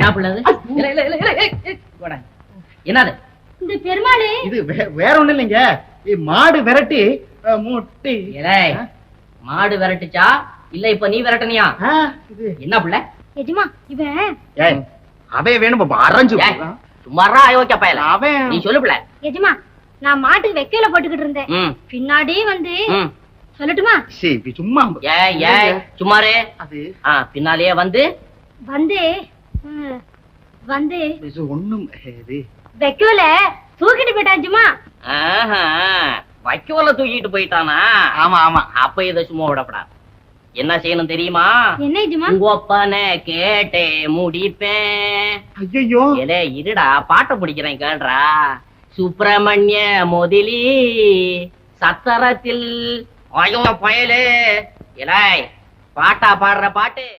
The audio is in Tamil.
என்ன பிள்ளது? என்னது இந்த பெருமாளு? இது வேற ஒண்ணு இல்லைங்க, மாடு விரட்டி முட்டி. மாடு விரட்டுச்சா இல்ல இப்ப நீ விரட்டனியா? என்ன பிள்ளை? எஜமா இவன் அவன் வேணும் அரைஞ்சு சும்மாரா அயோக்கிய பயல. அவன் நீ சொல்லு பிள்ளை. எஜமா நான் மாட்டுக்கு வெக்கையில போட்டுக்கிட்டு இருந்தேன், பின்னாடி வந்து சொல்லட்டுமா? சும்மா சும்மாரே. அது பின்னாலேயே வந்து வந்து வந்து ஒண்ணும் வெக்கையில தூக்கிட்டு போயிட்டாச்சுமா. வைக்கோல தூக்கிட்டு போயிட்டானா? ஆமா ஆமா. அப்ப இதை சும்மா விடப்படாது. என்ன செய்யணும் தெரியுமா? என்ன எஜமா? உங்க அப்பனை கேட்டே முடிப்பேன். ஐயோ ஏலே இருடா, பாட்டை பிடிக்கிறேன் கேள்றா. சுப்பிரமணிய முதலி சத்திரத்தில் பயலே. இலை பாட்டா பாடுற பாட்டு.